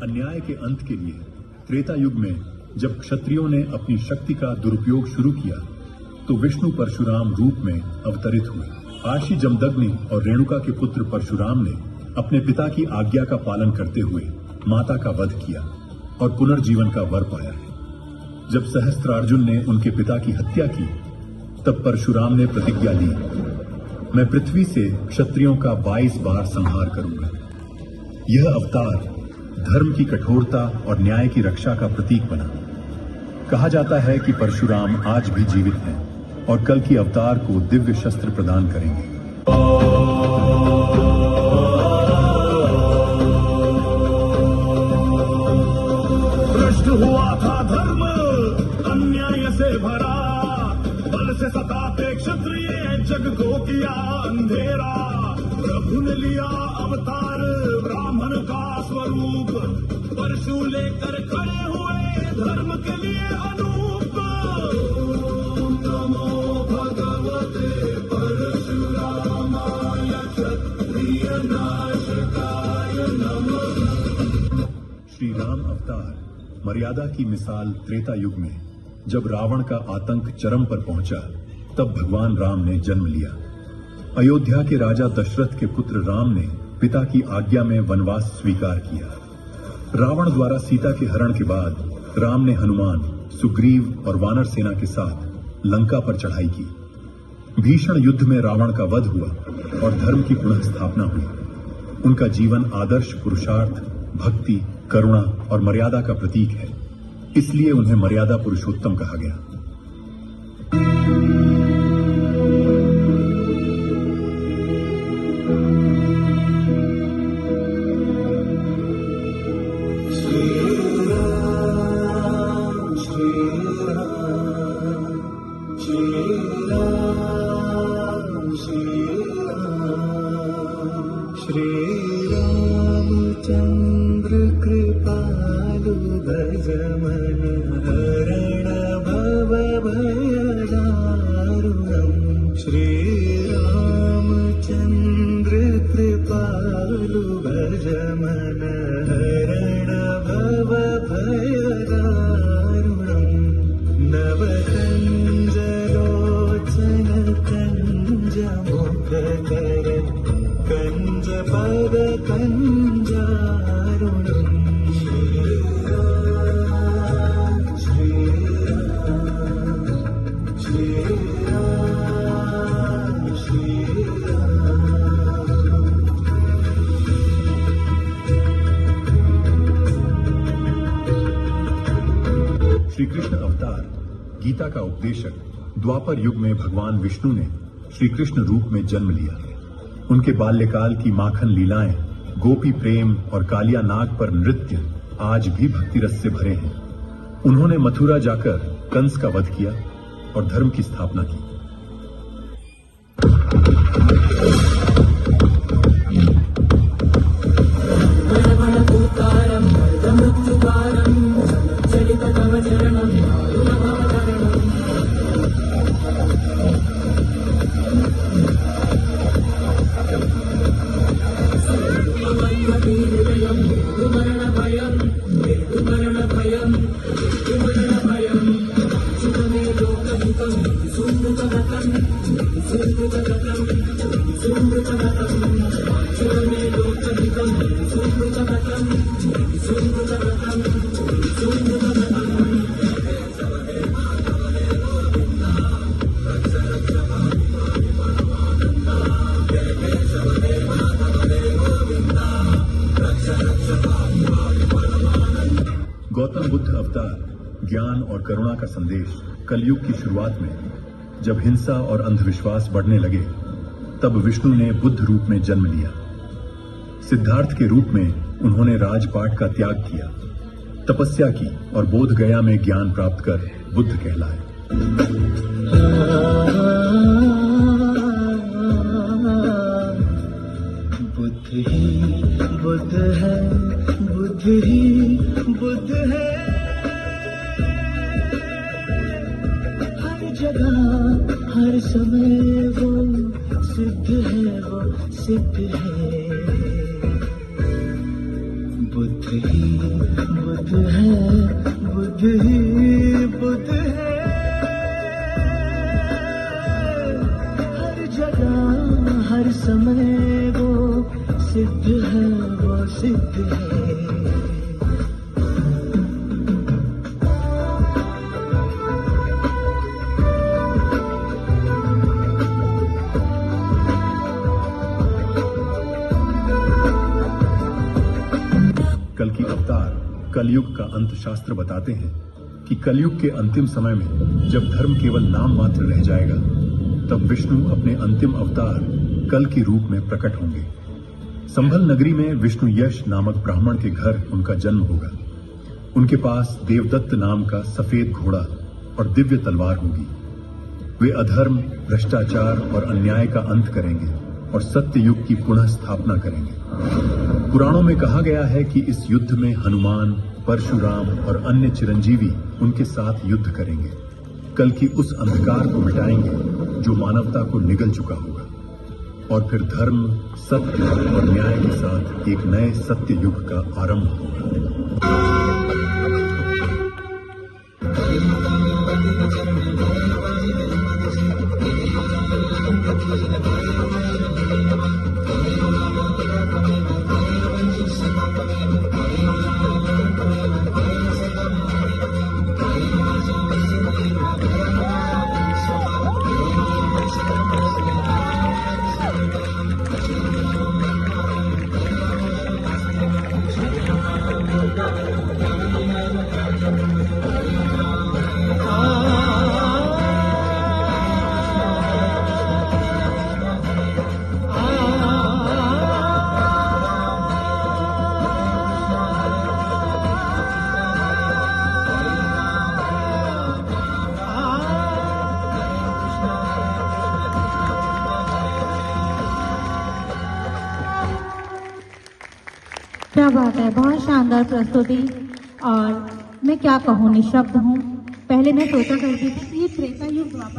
अन्याय के अंत के लिए त्रेता युग में जब क्षत्रियों ने अपनी शक्ति का दुरुपयोग शुरू किया तो विष्णु परशुराम रूप में अवतरित हुए। आशी जमदग्नि और रेणुका के पुत्र परशुराम ने अपने पिता की आज्ञा का पालन करते हुए माता का वध किया और पुनर्जीवन का वर पाया है। जब सहस्त्रार्जुन ने उनके पिता की हत्या की तब परशुराम ने प्रतिज्ञा ली, मैं पृथ्वी से क्षत्रियों का 22 बार संहार करूंगा। यह अवतार धर्म की कठोरता और न्याय की रक्षा का प्रतीक बना। कहा जाता है कि परशुराम आज भी जीवित हैं और कल की अवतार को दिव्य शस्त्र प्रदान करेंगे। भ्रष्ट हुआ था धर्म अन्याय से भरा, बल से सताते क्षत्रिय जग को किया अंधेरा। प्रभु ने लिया अवतार ब्राह्मण का स्वरूप, परशु लेकर खड़े हुए धर्म के लिए अनूप। नमो भगवते परशुरामाय क्षत्रिय नाशकाय नमः। श्री राम अवतार मर्यादा की मिसाल त्रेता युग में जब रावण का आतंक चरम पर पहुंचा तब भगवान राम ने जन्म लिया। अयोध्या के राजा दशरथ के पुत्र राम ने पिता की आज्ञा में वनवास स्वीकार किया। रावण द्वारा सीता के हरण के बाद राम ने हनुमान, सुग्रीव और वानर सेना के साथ लंका पर चढ़ाई की। भीषण युद्ध में रावण का वध हुआ और धर्म की पुनः स्थापना हुई। उनका जीवन आदर्श पुरुषार्थ, भक्ति, करुणा और मर्यादा का प्रतीक है, इसलिए उन्हें मर्यादा पुरुषोत्तम कहा गया। चंद्र कृपालु भजमन हरण भव भयदारुणम्। श्रीरामचंद्र कृपालु भजमन हरण भव भयदारुणम्। नवकंजलोचन कंज मुखकर कंज पद कंजारुणम्। श्री कृष्ण अवतार गीता का उपदेशक द्वापर युग में भगवान विष्णु ने श्री कृष्ण रूप में जन्म लिया। उनके बाल्यकाल की माखन लीलाएं, गोपी प्रेम और कालिया नाग पर नृत्य आज भी भक्ति रस से भरे हैं। उन्होंने मथुरा जाकर कंस का वध किया और धर्म की स्थापना की। गौतम बुद्ध अवतार ज्ञान और करुणा का संदेश कलयुग की शुरुआत में जब हिंसा और अंधविश्वास बढ़ने लगे तब विष्णु ने बुद्ध रूप में जन्म लिया। सिद्धार्थ के रूप में उन्होंने राजपाट का त्याग किया, तपस्या की और बोध गया में ज्ञान प्राप्त कर बुद्ध कहलाए। बुद्ध ही बुद्ध है, बुद्ध ही बुद्ध है। हर जगह हर समय वो सिद्ध है, वो सिद्ध है। बुद्ध बुद्ध है, बुद्ध ही बुद्ध है। हर जगह हर समय वो सिद्ध है, वो सिद्ध है। कल की अवतार कलयुग का अंत शास्त्र बताते हैं कि कलयुग के अंतिम समय में जब धर्म केवल नाम मात्र रह जाएगा, तब विष्णु अपने अंतिम अवतार कल के रूप में प्रकट होंगे। संभल नगरी में विष्णु यश नामक ब्राह्मण के घर उनका जन्म होगा। उनके पास देवदत्त नाम का सफेद घोड़ा और दिव्य तलवार होगी। वे अधर्म, भ्रष्टाचार और अन्याय का अंत करेंगे और सत्य युग की पुनः स्थापना करेंगे। पुराणों में कहा गया है कि इस युद्ध में हनुमान, परशुराम और अन्य चिरंजीवी उनके साथ युद्ध करेंगे। कल की उस अंधकार को मिटाएंगे जो मानवता को निगल चुका होगा, और फिर धर्म, सत्य और न्याय के साथ एक नए सत्य युग का आरंभ होगा। क्या बात है, बहुत शानदार प्रस्तुति। और मैं क्या कहूँ, निशब्द हूँ। पहले मैं सोचा करती थी कि ये त्रेता युग द्वापर